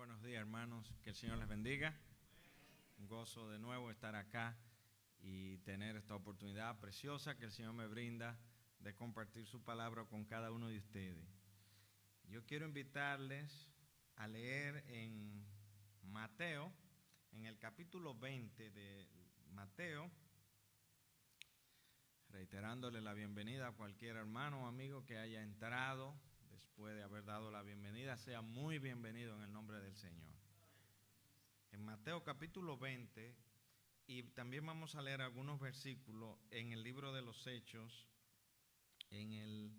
buenos días, hermanos. Que el Señor les bendiga. Un gozo de nuevo estar acá y tener esta oportunidad preciosa que el Señor me brinda de compartir su palabra con cada uno de ustedes. Yo quiero invitarles a leer en Mateo, en el capítulo 20 de Mateo, reiterándole la bienvenida a cualquier hermano o amigo que haya entrado después de haber dado la bienvenida. Sea muy bienvenido en el nombre del Señor. En Mateo capítulo 20, y también vamos a leer algunos versículos en el libro de los Hechos, en el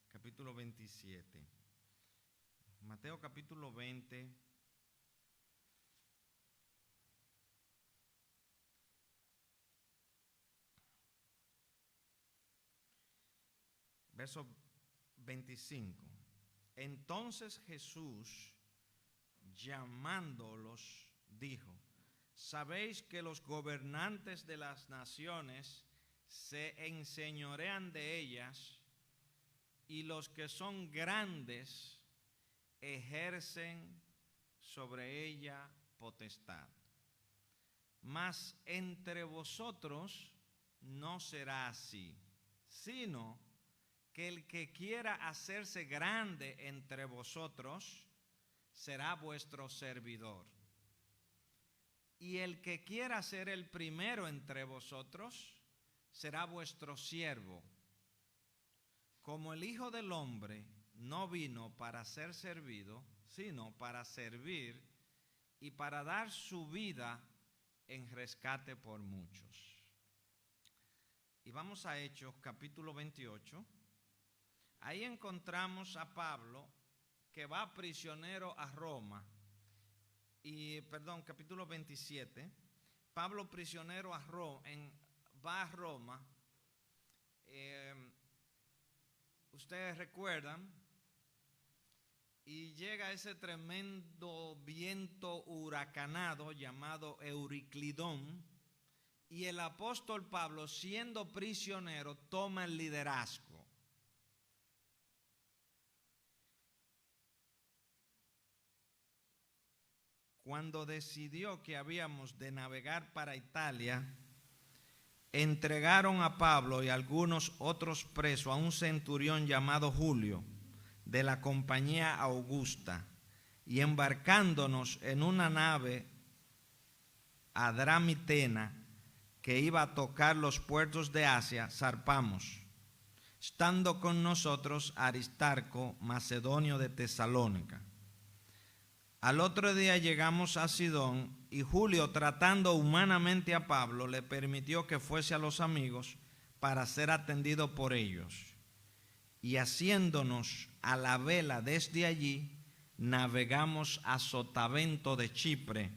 capítulo 27. Mateo capítulo 20, verso 25. Entonces Jesús, llamándolos, dijo: ¿sabéis que los gobernantes de las naciones se enseñorean de ellas, y los que son grandes ejercen sobre ella potestad? Mas entre vosotros no será así, sino que el que quiera hacerse grande entre vosotros será vuestro servidor. Y el que quiera ser el primero entre vosotros será vuestro siervo. Como el Hijo del Hombre no vino para ser servido, sino para servir y para dar su vida en rescate por muchos. Y vamos a Hechos capítulo 28. Ahí encontramos a Pablo, que va prisionero a Roma. Capítulo 27. Pablo prisionero va a Roma. Ustedes recuerdan, y llega ese tremendo viento huracanado llamado Euriclidón, y el apóstol Pablo, siendo prisionero, toma el liderazgo. Cuando decidió que habíamos de navegar para Italia, entregaron a Pablo y algunos otros presos a un centurión llamado Julio, de la compañía Augusta, y embarcándonos en una nave adramitena que iba a tocar los puertos de Asia, zarpamos, estando con nosotros Aristarco, macedonio de Tesalónica. Al otro día llegamos a Sidón, y Julio, tratando humanamente a Pablo, le permitió que fuese a los amigos para ser atendido por ellos. Y haciéndonos a la vela desde allí, navegamos a Sotavento de Chipre,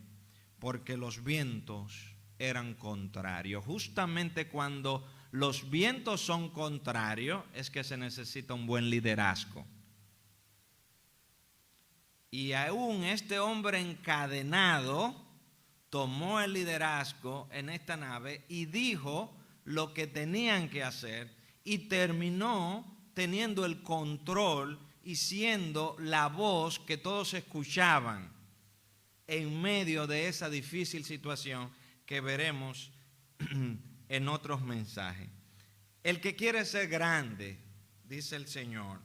porque los vientos eran contrarios. Justamente cuando los vientos son contrarios es que se necesita un buen liderazgo. Y aún este hombre encadenado tomó el liderazgo en esta nave y dijo lo que tenían que hacer, y terminó teniendo el control y siendo la voz que todos escuchaban en medio de esa difícil situación que veremos en otros mensajes. El que quiere ser grande, dice el Señor.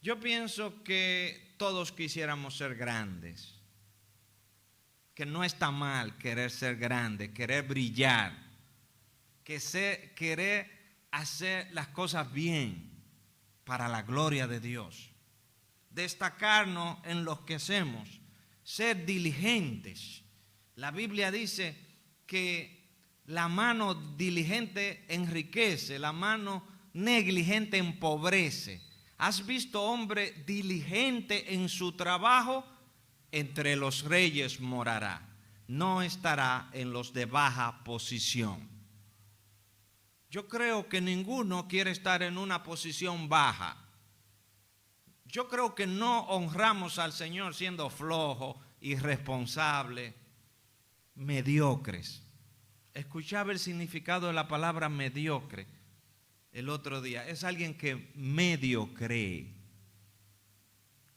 Yo pienso que todos quisiéramos ser grandes, que no está mal querer ser grande, querer brillar, querer hacer las cosas bien para la gloria de Dios, destacarnos en lo que hacemos, ser diligentes. La Biblia dice que la mano diligente enriquece, la mano negligente empobrece. ¿Has visto hombre diligente en su trabajo? Entre los reyes morará, no estará en los de baja posición. Yo creo que ninguno quiere estar en una posición baja. Yo creo que no honramos al Señor siendo flojos, irresponsables, mediocres. Escuchaba el significado de la palabra mediocre el otro día. Es alguien que medio cree.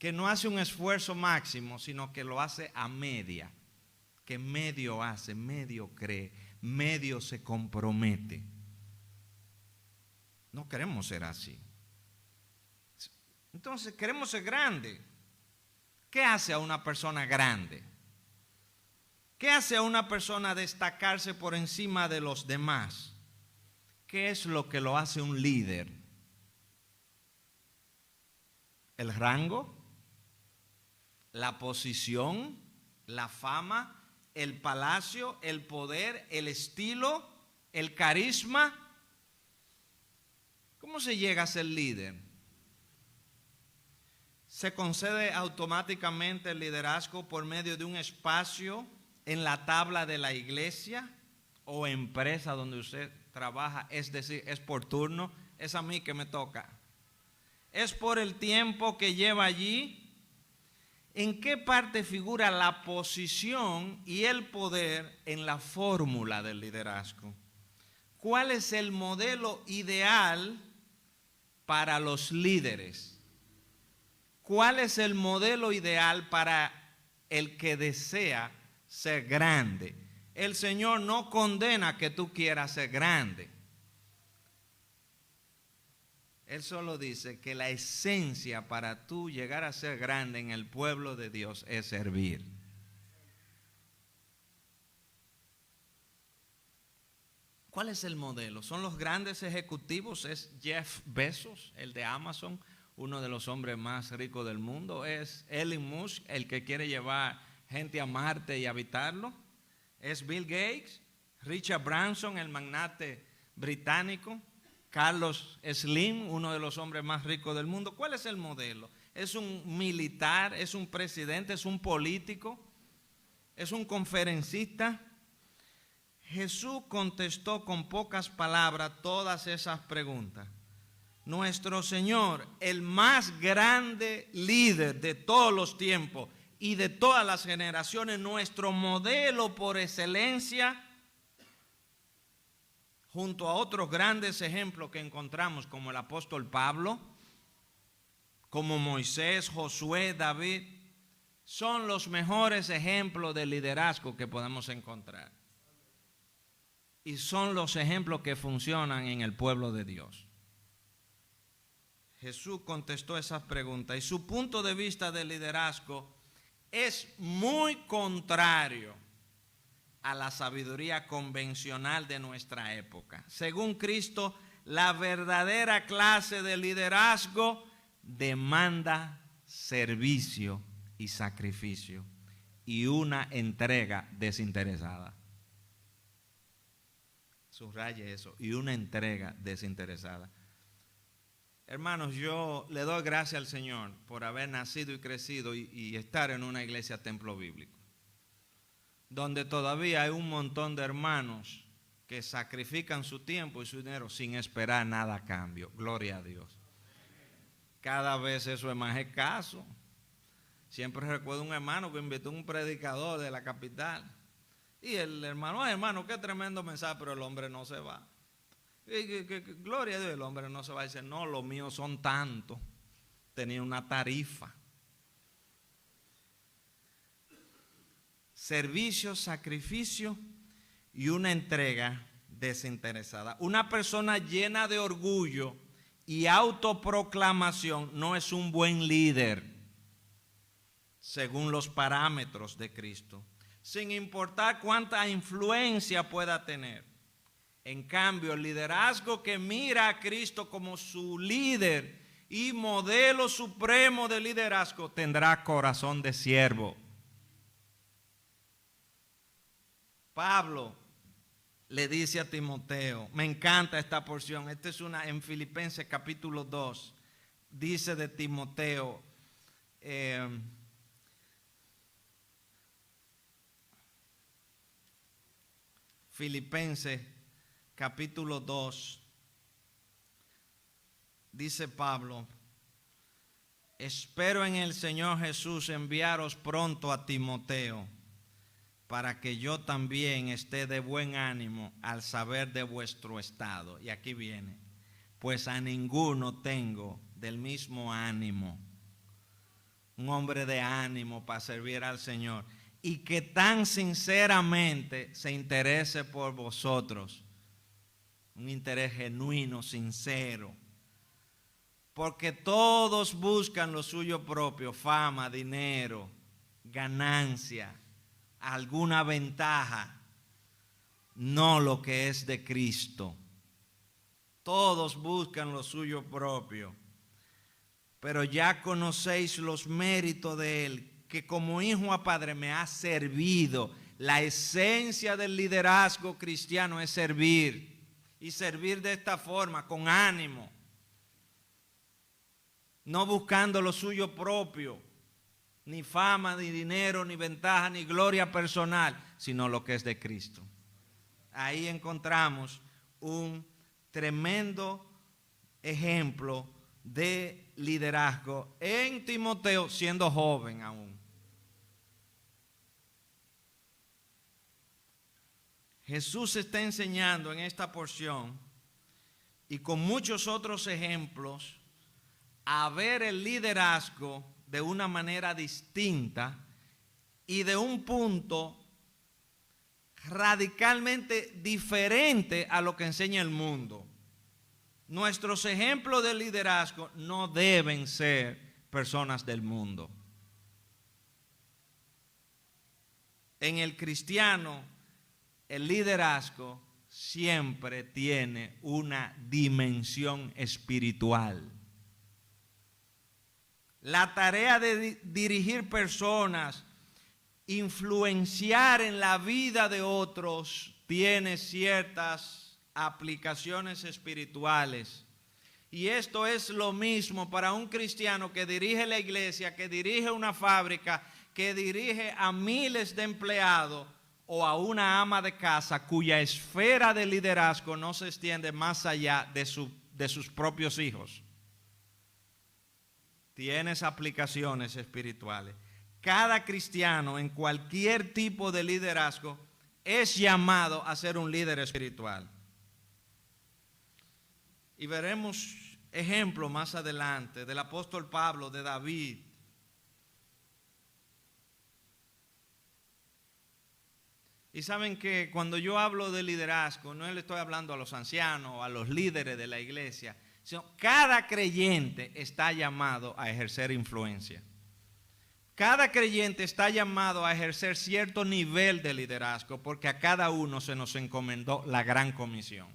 que no hace un esfuerzo máximo, sino que lo hace a media, que medio hace, medio cree, medio se compromete. No queremos ser así. Entonces queremos ser grandes. ¿Qué hace a una persona grande? ¿Qué hace a una persona destacarse por encima de los demás? ¿Qué es lo que lo hace un líder? ¿El rango? ¿La posición? ¿La fama? ¿El palacio? ¿El poder? ¿El estilo? ¿El carisma? ¿Cómo se llega a ser líder? ¿Se concede automáticamente el liderazgo por medio de un espacio en la tabla de la iglesia o empresa donde usted trabaja? Es decir, es por turno, es a mí que me toca. ¿Es por el tiempo que lleva allí? ¿En qué parte figura la posición y el poder en la fórmula del liderazgo? ¿Cuál es el modelo ideal para los líderes? ¿Cuál es el modelo ideal para el que desea ser grande? El Señor no condena que tú quieras ser grande. Él solo dice que la esencia para tú llegar a ser grande en el pueblo de Dios es servir. ¿Cuál es el modelo? ¿Son los grandes ejecutivos? ¿Es Jeff Bezos, el de Amazon, uno de los hombres más ricos del mundo? ¿Es Elon Musk, el que quiere llevar gente a Marte y habitarlo? ¿Es Bill Gates? ¿Richard Branson, el magnate británico? ¿Carlos Slim, uno de los hombres más ricos del mundo? ¿Cuál es el modelo? ¿Es un militar? ¿Es un presidente? ¿Es un político? ¿Es un conferencista? Jesús contestó con pocas palabras todas esas preguntas. Nuestro Señor, el más grande líder de todos los tiempos y de todas las generaciones, nuestro modelo por excelencia, junto a otros grandes ejemplos que encontramos como el apóstol Pablo, como Moisés, Josué, David, son los mejores ejemplos de liderazgo que podemos encontrar. Y son los ejemplos que funcionan en el pueblo de Dios. Jesús contestó esas preguntas y su punto de vista de liderazgo es muy contrario a la sabiduría convencional de nuestra época. Según Cristo, la verdadera clase de liderazgo demanda servicio y sacrificio y una entrega desinteresada. Subraye eso, y una entrega desinteresada. Hermanos, yo le doy gracias al Señor por haber nacido y crecido y estar en una iglesia templo bíblico, donde todavía hay un montón de hermanos que sacrifican su tiempo y su dinero sin esperar nada a cambio. Gloria a Dios. Cada vez eso es más escaso. Siempre recuerdo un hermano que invitó a un predicador de la capital. Y el hermano, ay hermano, qué tremendo mensaje, pero el hombre no se va. Gloria a Dios, el hombre no se va. Dice, no, los míos son tantos. Tenía una tarifa. Servicio, sacrificio y una entrega desinteresada. Una persona llena de orgullo y autoproclamación no es un buen líder según los parámetros de Cristo, sin importar cuánta influencia pueda tener. En cambio, el liderazgo que mira a Cristo como su líder y modelo supremo de liderazgo tendrá corazón de siervo. Pablo le dice a Timoteo, me encanta esta porción, esta es una en Filipenses capítulo 2, dice de Timoteo, Filipenses capítulo 2, dice Pablo, espero en el Señor Jesús enviaros pronto a Timoteo, para que yo también esté de buen ánimo al saber de vuestro estado. Y aquí viene, pues a ninguno tengo del mismo ánimo. un hombre de ánimo para servir al Señor y que tan sinceramente se interese por vosotros, un interés genuino, sincero, porque todos buscan lo suyo propio, fama, dinero, ganancia, alguna ventaja, no lo que es de Cristo. Todos buscan lo suyo propio, pero ya conocéis los méritos de Él, que como hijo a padre me ha servido. La esencia del liderazgo cristiano es servir, y servir de esta forma, con ánimo, no buscando lo suyo propio, ni fama, ni dinero, ni ventaja, ni gloria personal, sino lo que es de Cristo. Ahí encontramos un tremendo ejemplo de liderazgo en Timoteo, siendo joven aún. Jesús está enseñando en esta porción, y con muchos otros ejemplos, a ver el liderazgo de una manera distinta y de un punto radicalmente diferente a lo que enseña el mundo. Nuestros ejemplos de liderazgo no deben ser personas del mundo. En el cristiano, el liderazgo siempre tiene una dimensión espiritual. La tarea de dirigir personas, influenciar en la vida de otros, tiene ciertas aplicaciones espirituales. Y esto es lo mismo para un cristiano que dirige la iglesia, que dirige una fábrica, que dirige a miles de empleados, o a una ama de casa cuya esfera de liderazgo no se extiende más allá de sus propios hijos. Tienes aplicaciones espirituales. Cada cristiano en cualquier tipo de liderazgo es llamado a ser un líder espiritual. Y veremos ejemplos más adelante del apóstol Pablo, de David. Y saben que cuando yo hablo de liderazgo, no le estoy hablando a los ancianos o a los líderes de la iglesia, sino cada creyente está llamado a ejercer influencia. Cada creyente está llamado a ejercer cierto nivel de liderazgo, porque a cada uno se nos encomendó la gran comisión.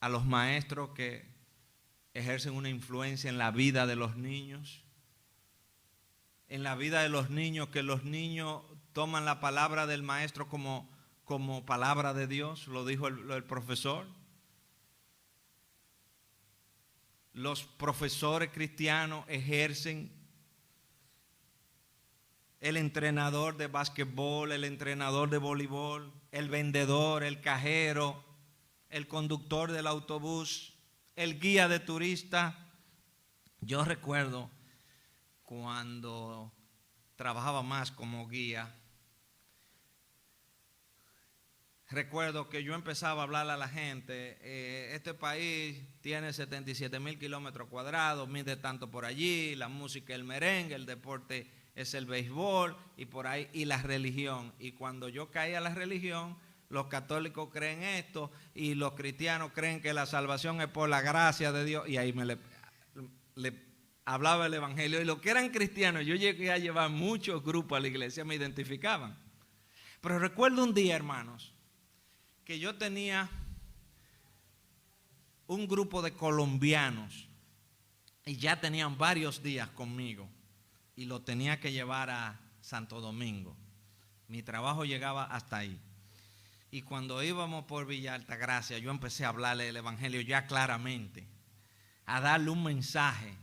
A los maestros que ejercen una influencia en la vida de los niños, en la vida de los niños, que los niños toman la palabra del maestro como palabra de Dios, lo dijo el profesor. Los profesores cristianos ejercen, el entrenador de básquetbol, el entrenador de voleibol, el vendedor, el cajero, el conductor del autobús, el guía de turistas. Yo recuerdo cuando trabajaba más como guía, recuerdo que yo empezaba a hablarle a la gente, este país tiene 77,000 kilómetros cuadrados, mide tanto por allí, la música es el merengue, el deporte es el béisbol y por ahí, y la religión. Y cuando yo caí a la religión, los católicos creen esto y los cristianos creen que la salvación es por la gracia de Dios, y ahí le hablaba el evangelio. Y los que eran cristianos, yo llegué a llevar muchos grupos a la iglesia, me identificaban. Pero recuerdo un día, hermanos, que yo tenía un grupo de colombianos y ya tenían varios días conmigo y lo tenía que llevar a Santo Domingo. Mi trabajo llegaba hasta ahí. Y cuando íbamos por Villa Altagracia, yo empecé a hablarle el evangelio ya claramente, a darle un mensaje.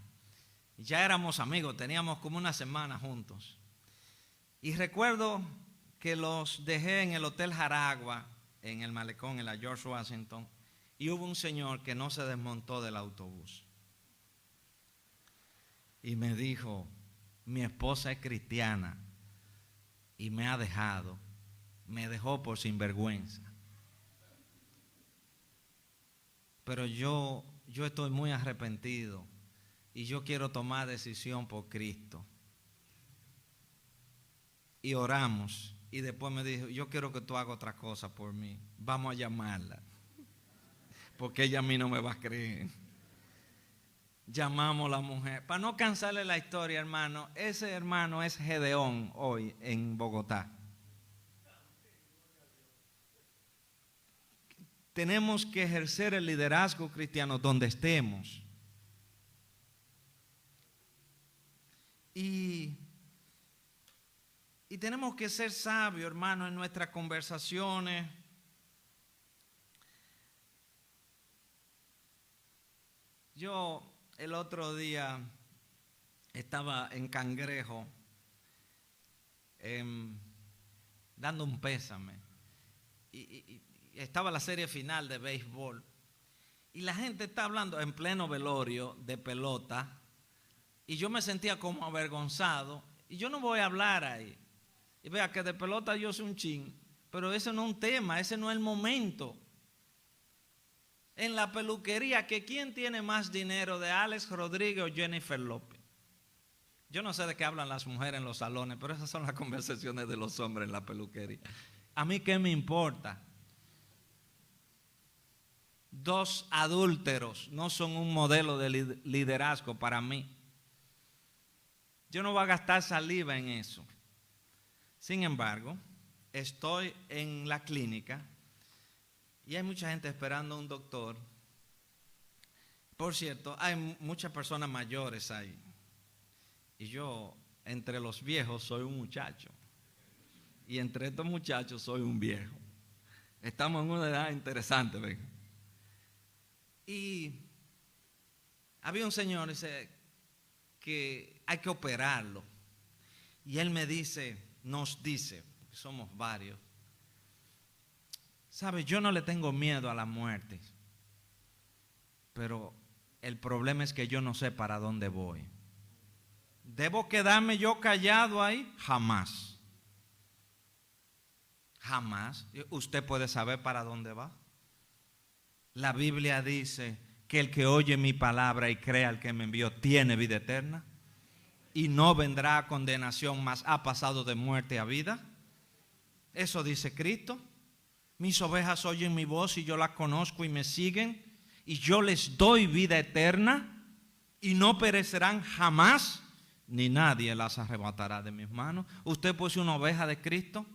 Ya éramos amigos, teníamos como una semana juntos. Y recuerdo que los dejé en el Hotel Jaragua, en el malecón, en la George Washington, y hubo un señor que no se desmontó del autobús. Y me dijo, mi esposa es cristiana y me ha dejado, me dejó por sinvergüenza. Pero yo estoy muy arrepentido y yo quiero tomar decisión por Cristo. Y oramos. Y después me dijo, yo quiero que tú hagas otra cosa por mí. Vamos a llamarla. Porque ella a mí no me va a creer. Llamamos a la mujer. Para no cansarle la historia, hermano, ese hermano es Gedeón hoy en Bogotá. Tenemos que ejercer el liderazgo cristiano donde estemos. Y tenemos que ser sabios, hermano, en nuestras conversaciones. Yo el otro día estaba en Cangrejo dando un pésame. Y estaba la serie final de béisbol. Y la gente está hablando en pleno velorio de pelota. Y yo me sentía como avergonzado. Y yo no voy a hablar ahí. Y vea que de pelota yo soy un chin. Pero ese no es un tema, ese no es el momento. En la peluquería, que ¿quién tiene más dinero, de Alex Rodríguez o Jennifer López? Yo no sé de qué hablan las mujeres en los salones, pero esas son las conversaciones de los hombres en la peluquería. ¿A mí qué me importa? Dos adúlteros no son un modelo de liderazgo para mí. Yo no voy a gastar saliva en eso. Sin embargo, estoy en la clínica y hay mucha gente esperando a un doctor. Por cierto, hay muchas personas mayores ahí. Y yo, entre los viejos, soy un muchacho. Y entre estos muchachos soy un viejo. Estamos en una edad interesante, ¿ven? Y había un señor, dice, que hay que operarlo. Y él me dice, nos dice, somos varios, ¿sabe? Yo no le tengo miedo a la muerte, pero el problema es que yo no sé para dónde voy. ¿Debo quedarme yo callado ahí? Jamás. Jamás. Usted puede saber para dónde va. La Biblia dice que el que oye mi palabra y crea al que me envió tiene vida eterna y no vendrá a condenación, mas ha pasado de muerte a vida. Eso dice Cristo. Mis ovejas oyen mi voz y yo las conozco y me siguen, y yo les doy vida eterna y no perecerán jamás, ni nadie las arrebatará de mis manos. ¿Usted puede ser una oveja de Cristo?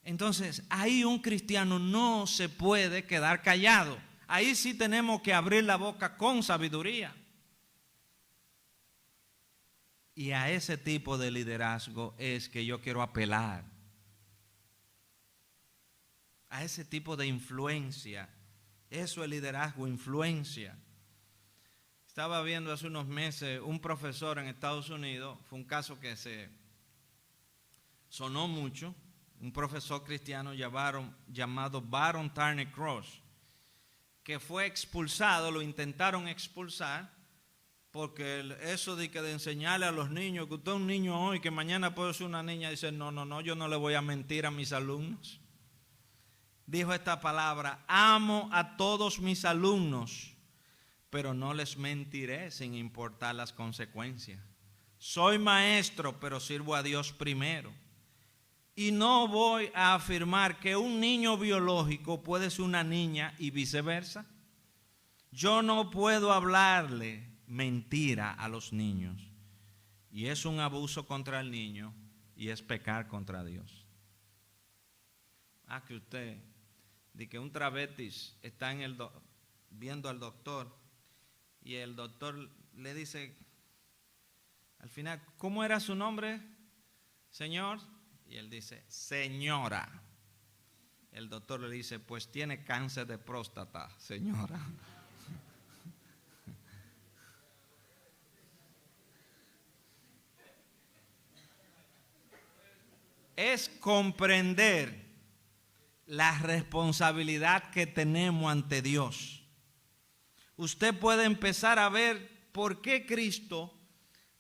Entonces, ahí un cristiano no se puede quedar callado. Ahí sí tenemos que abrir la boca con sabiduría. Y a ese tipo de liderazgo es que yo quiero apelar. A ese tipo de influencia. Eso es liderazgo, influencia. Estaba viendo hace unos meses un profesor en Estados Unidos, fue un caso que se sonó mucho. Un profesor cristiano llamado Baron Tarney Cross, que fue expulsado, lo intentaron expulsar, porque eso de enseñarle a los niños, que usted es un niño hoy, que mañana puede ser una niña, dice, no, yo no le voy a mentir a mis alumnos. Dijo esta palabra, amo a todos mis alumnos, pero no les mentiré sin importar las consecuencias. Soy maestro, pero sirvo a Dios primero. Y no voy a afirmar que un niño biológico puede ser una niña y viceversa. Yo no puedo hablarle mentira a los niños. Y es un abuso contra el niño y es pecar contra Dios. Que usted, de que un travestis está viendo al doctor y el doctor le dice, al final, ¿cómo era su nombre, señor? Y él dice, señora. El doctor le dice, pues tiene cáncer de próstata, señora. Es comprender la responsabilidad que tenemos ante Dios. Usted puede empezar a ver por qué Cristo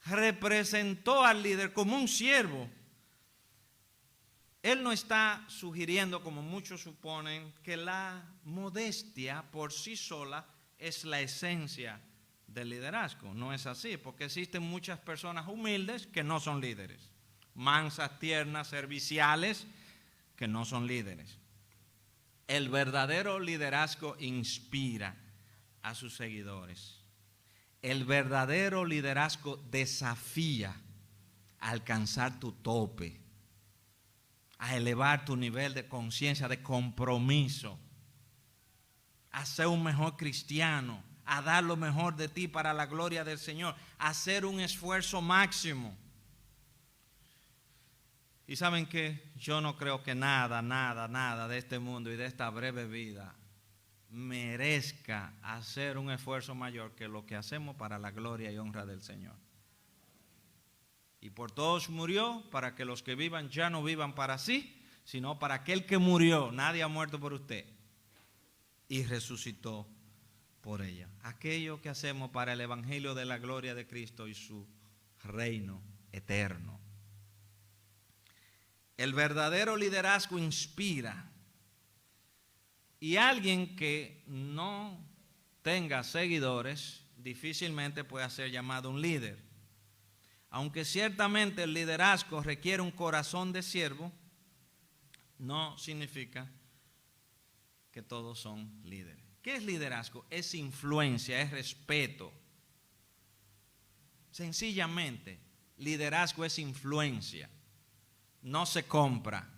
representó al líder como un siervo. Él no está sugiriendo, como muchos suponen, que la modestia por sí sola es la esencia del liderazgo. No es así, porque existen muchas personas humildes que no son líderes, mansas, tiernas, serviciales, que no son líderes. El verdadero liderazgo inspira a sus seguidores. El verdadero liderazgo desafía a alcanzar tu tope, a elevar tu nivel de conciencia, de compromiso, a ser un mejor cristiano, a dar lo mejor de ti para la gloria del Señor, a hacer un esfuerzo máximo. Y saben que yo no creo que nada de este mundo y de esta breve vida merezca hacer un esfuerzo mayor que lo que hacemos para la gloria y honra del Señor. Y por todos murió, para que los que vivan ya no vivan para sí, sino para aquel que murió. Nadie ha muerto por usted. Y resucitó por ella. Aquello que hacemos para el evangelio de la gloria de Cristo y su reino eterno. El verdadero liderazgo inspira. Y alguien que no tenga seguidores difícilmente puede ser llamado un líder. Aunque ciertamente el liderazgo requiere un corazón de siervo, no significa que todos son líderes. ¿Qué es liderazgo? Es influencia, es respeto. Sencillamente, liderazgo es influencia. No se compra,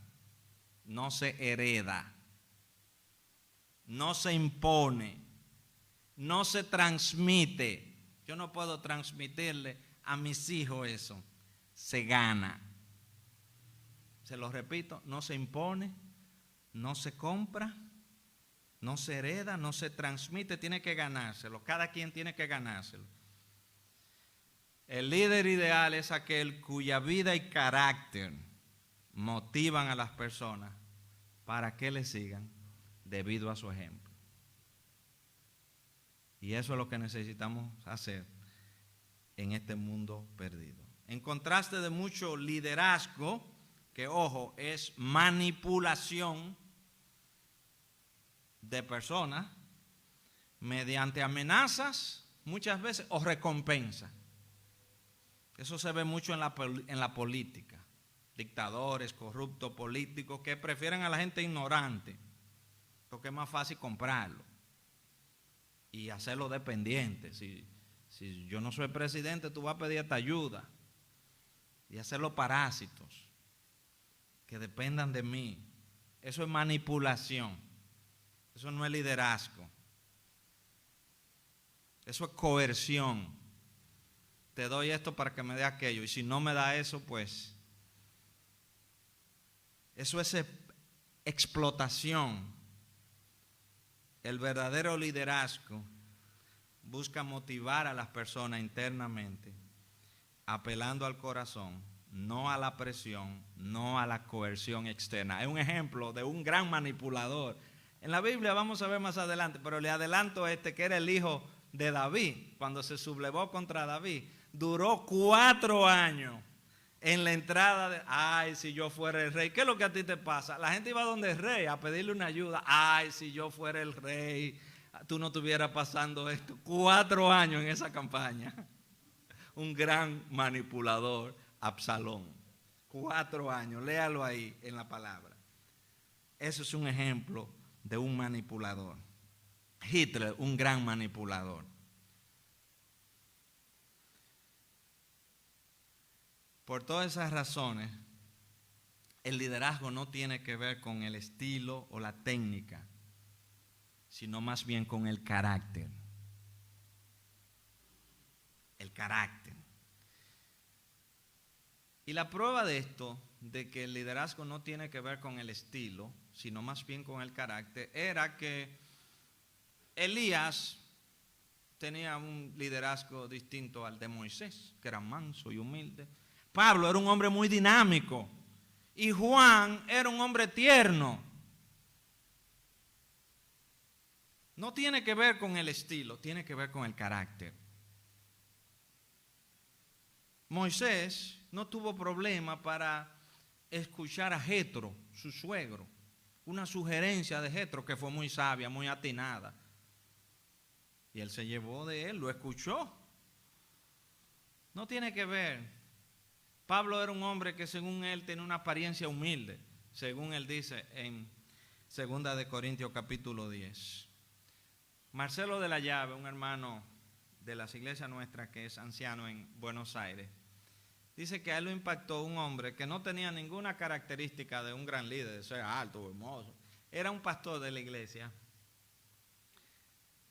no se hereda, no se impone, no se transmite. Yo no puedo transmitirle a mis hijos eso. Se gana. Se lo repito, no se impone, no se compra, no se hereda, no se transmite, tiene que ganárselo. Cada quien tiene que ganárselo. El líder ideal es aquel cuya vida y carácter motivan a las personas para que le sigan debido a su ejemplo. Y eso es lo que necesitamos hacer en este mundo perdido. En contraste de mucho liderazgo, que ojo, es manipulación de personas mediante amenazas muchas veces o recompensa. Eso se ve mucho en la política. Dictadores, corruptos, políticos que prefieren a la gente ignorante porque es más fácil comprarlo y hacerlo dependiente. Si yo no soy presidente, tú vas a pedir esta ayuda y hacerlo parásitos que dependan de mí. Eso es manipulación. Eso no es liderazgo. Eso es coerción. Te doy esto para que me dé aquello. Y si no me da eso, pues eso es explotación. El verdadero liderazgo busca motivar a las personas internamente, apelando al corazón, no a la presión, no a la coerción externa. Es un ejemplo de un gran manipulador. En la Biblia vamos a ver más adelante, pero le adelanto que era el hijo de David, cuando se sublevó contra David. Duró 4 años en la entrada de, ay, si yo fuera el rey. ¿Qué es lo que a ti te pasa? La gente iba donde el rey a pedirle una ayuda. Ay, si yo fuera el rey, tú no estuvieras pasando esto. 4 años en esa campaña. Un gran manipulador, Absalón. 4 años, léalo ahí en la palabra. Eso es un ejemplo de un manipulador. Hitler, un gran manipulador. Por todas esas razones, el liderazgo no tiene que ver con el estilo o la técnica, sino más bien con el carácter. El carácter. Y la prueba de esto, de que el liderazgo no tiene que ver con el estilo, sino más bien con el carácter, era que Elías tenía un liderazgo distinto al de Moisés, que era manso y humilde. Pablo era un hombre muy dinámico y Juan era un hombre tierno. No tiene que ver con el estilo, tiene que ver con el carácter. Moisés no tuvo problema para escuchar a Jetro, su suegro, una sugerencia de Jetro que fue muy sabia, muy atinada. Y él se llevó de él, lo escuchó. No tiene que ver. Pablo era un hombre que según él tenía una apariencia humilde, según él dice en 2 Corintios capítulo 10. Marcelo de la Llave, un hermano de las iglesias nuestras que es anciano en Buenos Aires, dice que a él lo impactó un hombre que no tenía ninguna característica de un gran líder, de ser alto, hermoso. Era un pastor de la iglesia.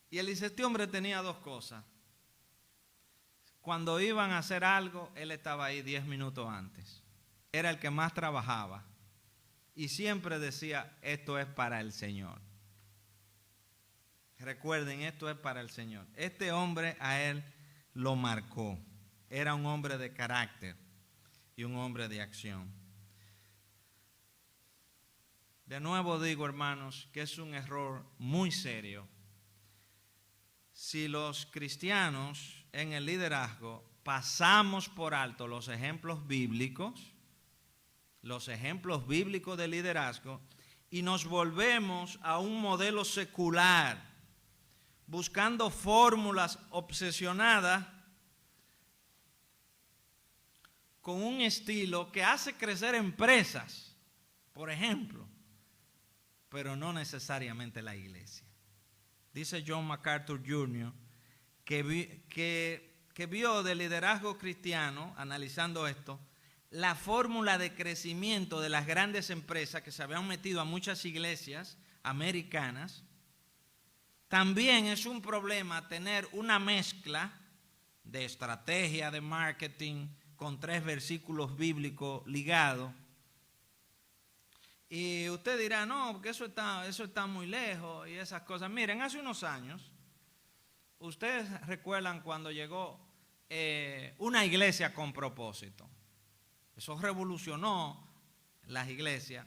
Y él dice, este hombre tenía dos cosas. Cuando iban a hacer algo, él estaba ahí 10 minutos antes. Era el que más trabajaba. Y siempre decía, esto es para el Señor. Recuerden, esto es para el Señor. Este hombre a él lo marcó. Era un hombre de carácter y un hombre de acción. De nuevo digo, hermanos, que es un error muy serio si los cristianos en el liderazgo pasamos por alto los ejemplos bíblicos de liderazgo y nos volvemos a un modelo secular, buscando fórmulas obsesionadas con un estilo que hace crecer empresas, por ejemplo, pero no necesariamente la iglesia. Dice John MacArthur Jr. que vio de liderazgo cristiano, analizando esto, la fórmula de crecimiento de las grandes empresas que se habían metido a muchas iglesias americanas. También es un problema tener una mezcla de estrategia de marketing con 3 versículos bíblicos ligados. Y usted dirá, no, porque eso está muy lejos y esas cosas. Miren, hace unos años, ustedes recuerdan cuando llegó una iglesia con propósito. Eso revolucionó las iglesias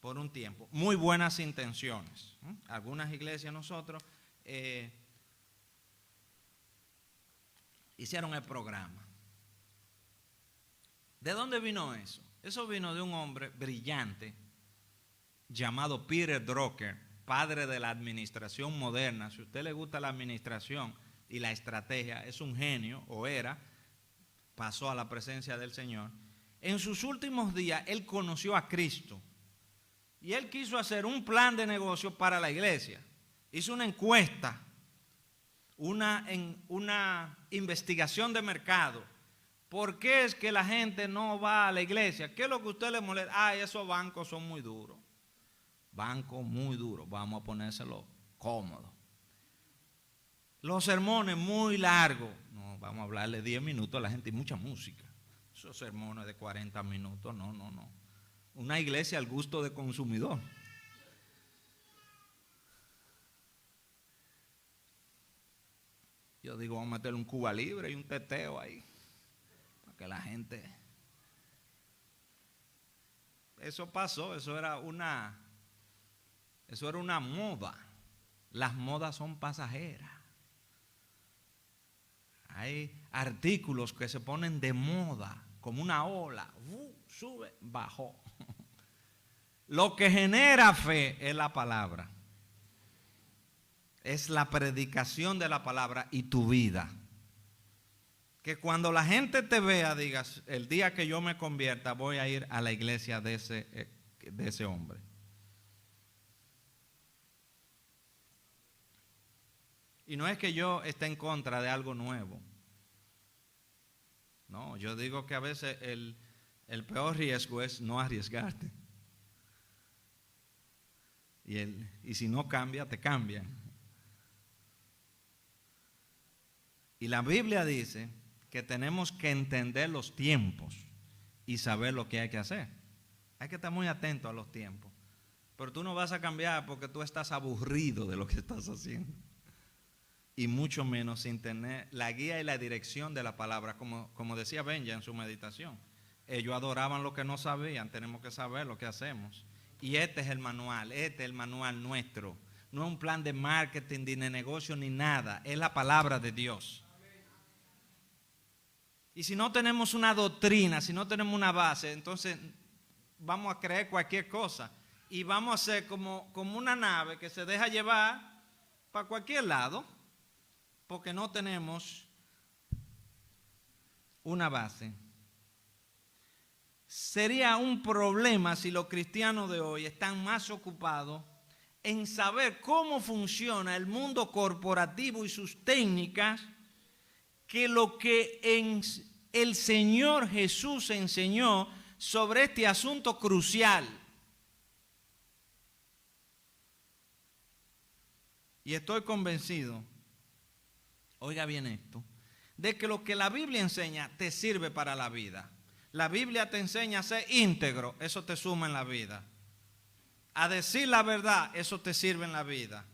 por un tiempo. Muy buenas intenciones. Algunas iglesias nosotros hicieron el programa. ¿De dónde vino eso? Eso vino de un hombre brillante llamado Peter Drucker, padre de la administración moderna. Si a usted le gusta la administración y la estrategia, es un genio, o era, pasó a la presencia del Señor. En sus últimos días, él conoció a Cristo y él quiso hacer un plan de negocio para la iglesia. Hizo una encuesta, una investigación de mercado. ¿Por qué es que la gente no va a la iglesia? ¿Qué es lo que a usted le molesta? Esos bancos son muy duros. Bancos muy duros, vamos a ponérselo cómodo. Los sermones muy largos. No, vamos a hablarle 10 minutos a la gente y mucha música. Esos sermones de 40 minutos, no. Una iglesia al gusto del consumidor. Yo digo, vamos a meterle un Cuba Libre y un teteo ahí. Que la gente, eso pasó, eso era una moda. Las modas son pasajeras. Hay artículos que se ponen de moda como una ola, sube, bajó. Lo que genera fe es la palabra, es la predicación de la palabra y tu vida. Que cuando la gente te vea, digas, el día que yo me convierta voy a ir a la iglesia de ese hombre. Y no es que yo esté en contra de algo nuevo. No, yo digo que a veces el peor riesgo es no arriesgarte. Y si no cambia, te cambian. Y la Biblia dice que tenemos que entender los tiempos y saber lo que hay que hacer. Hay que estar muy atento a los tiempos. Pero tú no vas a cambiar porque tú estás aburrido de lo que estás haciendo. Y mucho menos sin tener la guía y la dirección de la palabra, como decía Benja en su meditación. Ellos adoraban lo que no sabían, tenemos que saber lo que hacemos. Y este es el manual nuestro. No es un plan de marketing, ni de negocio, ni nada. Es la palabra de Dios. Y si no tenemos una doctrina, si no tenemos una base, entonces vamos a creer cualquier cosa. Y vamos a ser como una nave que se deja llevar para cualquier lado. porque no tenemos una base. Sería un problema si los cristianos de hoy están más ocupados en saber cómo funciona el mundo corporativo y sus técnicas que lo que el Señor Jesús enseñó sobre este asunto crucial. Y estoy convencido, oiga bien esto, de que lo que la Biblia enseña te sirve para la vida. La Biblia te enseña a ser íntegro, eso te suma en la vida. A decir la verdad, eso te sirve en la vida.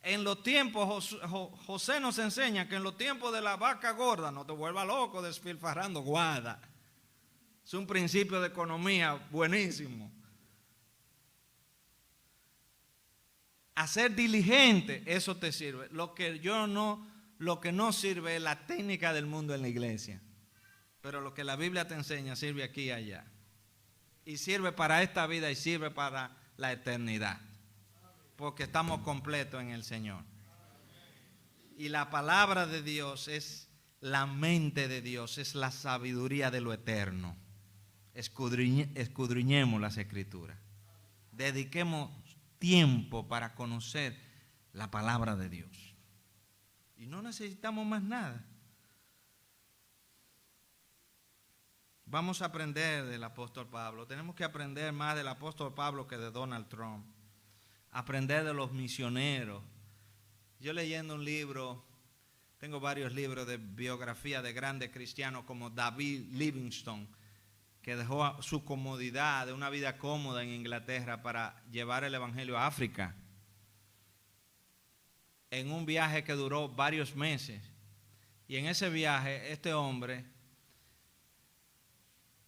En los tiempos, José nos enseña que en los tiempos de la vaca gorda, no te vuelvas loco despilfarrando guada. Es un principio de economía buenísimo. A ser diligente, eso te sirve. Lo que no sirve es la técnica del mundo en la iglesia. Pero lo que la Biblia te enseña sirve aquí y allá. Y sirve para esta vida y sirve para la eternidad. Porque estamos completos en el Señor. Y la palabra de Dios es la mente de Dios, es la sabiduría de lo eterno. Escudriñemos las Escrituras. Dediquemos tiempo para conocer la palabra de Dios. Y no necesitamos más nada. Vamos a aprender del apóstol Pablo. Tenemos que aprender más del apóstol Pablo que de Donald Trump. Aprender de los misioneros. Yo leyendo un libro, tengo varios libros de biografía de grandes cristianos como David Livingstone, que dejó su comodidad de una vida cómoda en Inglaterra para llevar el evangelio a África. En un viaje que duró varios meses. Y en ese viaje este hombre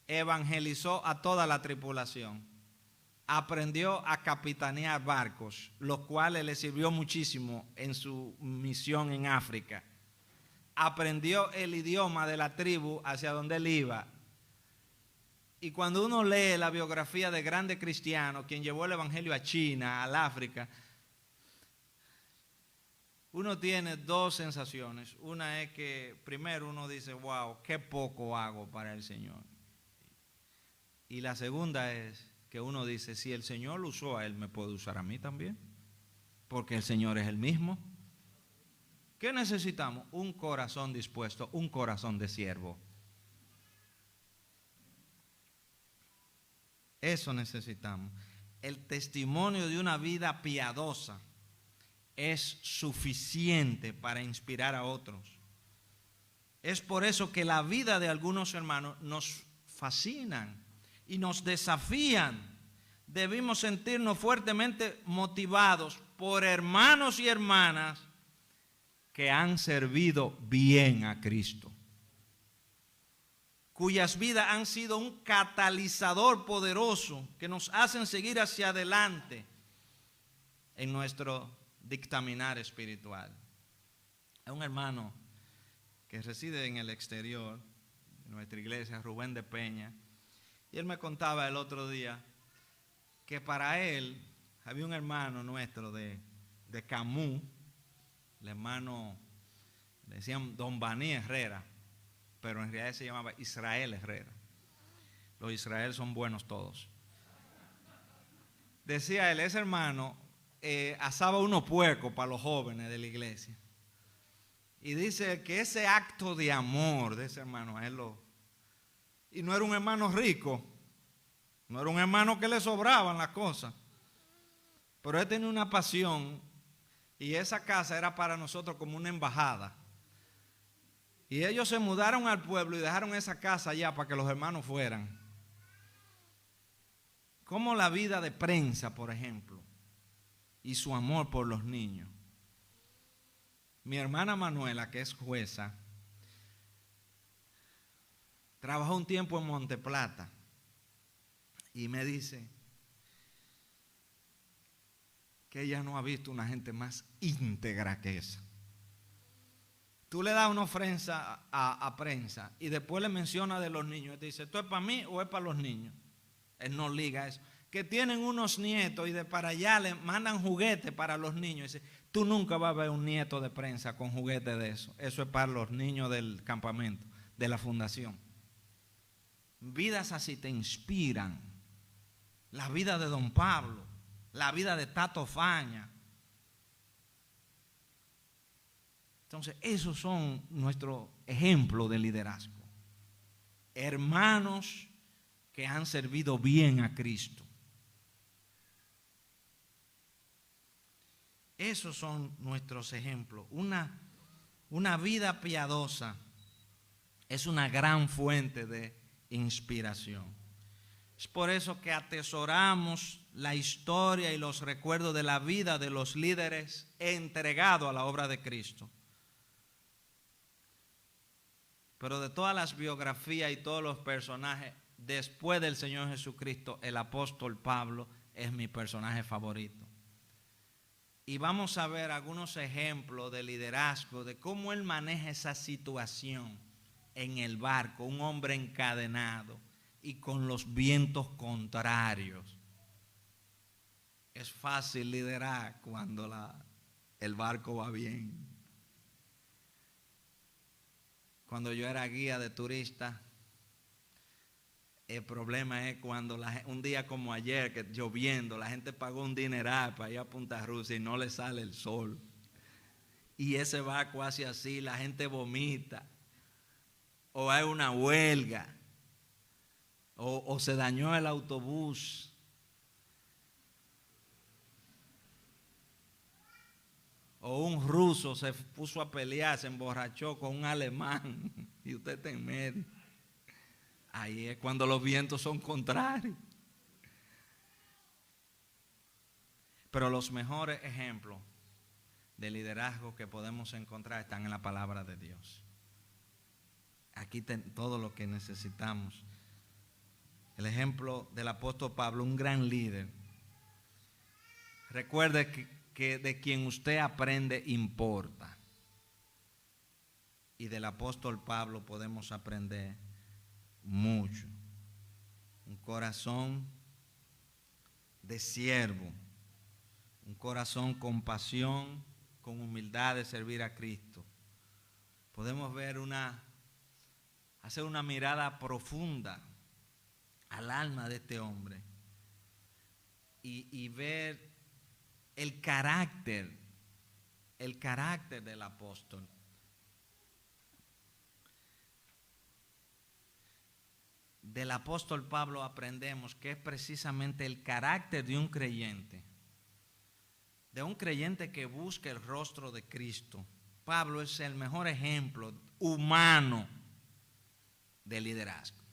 evangelizó a toda la tripulación. Aprendió a capitanear barcos, lo cual le sirvió muchísimo en su misión en África. Aprendió el idioma de la tribu hacia donde él iba. Y cuando uno lee la biografía de grandes cristianos, quien llevó el evangelio a China, al África, uno tiene dos sensaciones. Una es que primero uno dice, wow, qué poco hago para el Señor. Y la segunda es que uno dice, si el Señor lo usó a él, me puede usar a mí también, porque el Señor es el mismo. ¿Qué necesitamos? Un corazón dispuesto, un corazón de siervo. Eso necesitamos. El testimonio de una vida piadosa es suficiente para inspirar a otros. Es por eso que la vida de algunos hermanos nos fascinan y nos desafían. Debimos sentirnos fuertemente motivados por hermanos y hermanas que han servido bien a Cristo, cuyas vidas han sido un catalizador poderoso que nos hacen seguir hacia adelante en nuestro dictaminar espiritual. Hay un hermano que reside en el exterior de nuestra iglesia, Rubén de Peña, y él me contaba el otro día que para él había un hermano nuestro de Camus, el hermano, le decían Don Baní Herrera, pero en realidad se llamaba Israel Herrera. Los Israel son buenos todos. Decía él, ese hermano asaba unos puercos para los jóvenes de la iglesia. Y dice que ese acto de amor de ese hermano, a él y no era un hermano rico, no era un hermano que le sobraban las cosas, pero él tenía una pasión y esa casa era para nosotros como una embajada. Y ellos se mudaron al pueblo y dejaron esa casa allá para que los hermanos fueran. Como la vida de prensa, por ejemplo, y su amor por los niños. Mi hermana Manuela, que es jueza, trabajó un tiempo en Monteplata y me dice que ella no ha visto una gente más íntegra que esa. Tú le das una ofrenda a prensa y después le menciona de los niños. Él te dice, ¿esto es para mí o es para los niños? Él no liga eso. Que tienen unos nietos y de para allá le mandan juguetes para los niños. Dice, Tú nunca vas a ver un nieto de prensa con juguete de eso. Eso es para los niños del campamento, de la fundación. Vidas así te inspiran. La vida de Don Pablo, la vida de Tato Faña. Entonces, esos son nuestros ejemplos de liderazgo. Hermanos que han servido bien a Cristo. Esos son nuestros ejemplos. Una vida piadosa es una gran fuente de inspiración. Es por eso que atesoramos la historia y los recuerdos de la vida de los líderes entregados a la obra de Cristo. Pero de todas las biografías y todos los personajes, después del Señor Jesucristo, el apóstol Pablo es mi personaje favorito. Y vamos a ver algunos ejemplos de liderazgo, de cómo él maneja esa situación en el barco, un hombre encadenado y con los vientos contrarios. Es fácil liderar cuando el barco va bien. Cuando yo era guía de turistas, el problema es cuando un día como ayer, que lloviendo, la gente pagó un dineral para ir a Punta Rusia y no le sale el sol. Y ese barco hace así, la gente vomita. O hay una huelga. O se dañó el autobús. O un ruso se puso a pelear, se emborrachó con un alemán y usted está en medio. Ahí es cuando los vientos son contrarios. Pero los mejores ejemplos de liderazgo que podemos encontrar están en la palabra de Dios. Aquí todo lo que necesitamos. El ejemplo del apóstol Pablo, un gran líder. Recuerde que de quien usted aprende importa. Y del apóstol Pablo podemos aprender mucho. Un corazón de siervo, un corazón con pasión, con humildad de servir a Cristo. Podemos ver hacer una mirada profunda al alma de este hombre y ver el carácter del apóstol. Del apóstol Pablo aprendemos que es precisamente el carácter de un creyente que busca el rostro de Cristo. Pablo es el mejor ejemplo humano de liderazgo.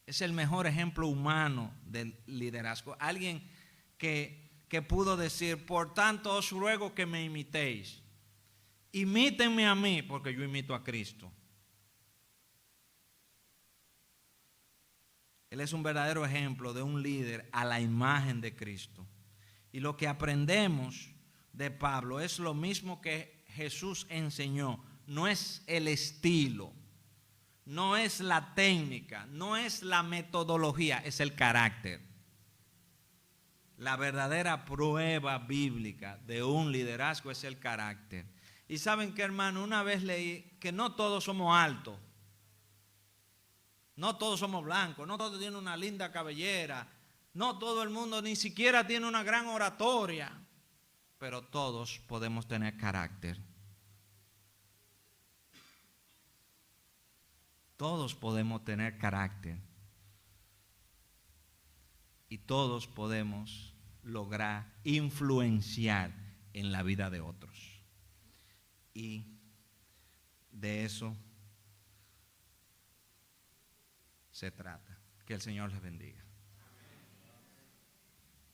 Es el mejor ejemplo humano del liderazgo. Alguien que pudo decir, por tanto os ruego que me imitéis. Imítenme a mí porque yo imito a Cristo. Él es un verdadero ejemplo de un líder a la imagen de Cristo. Y lo que aprendemos de Pablo es lo mismo que Jesús enseñó. No es el estilo, no es la técnica, no es la metodología, es el carácter. La verdadera prueba bíblica de un liderazgo es el carácter. Y saben que, hermano, una vez leí que no todos somos altos. No todos somos blancos, no todos tienen una linda cabellera, no todo el mundo ni siquiera tiene una gran oratoria, pero todos podemos tener carácter. Todos podemos tener carácter y todos podemos lograr influenciar en la vida de otros. Y de eso se trata. Que el Señor les bendiga.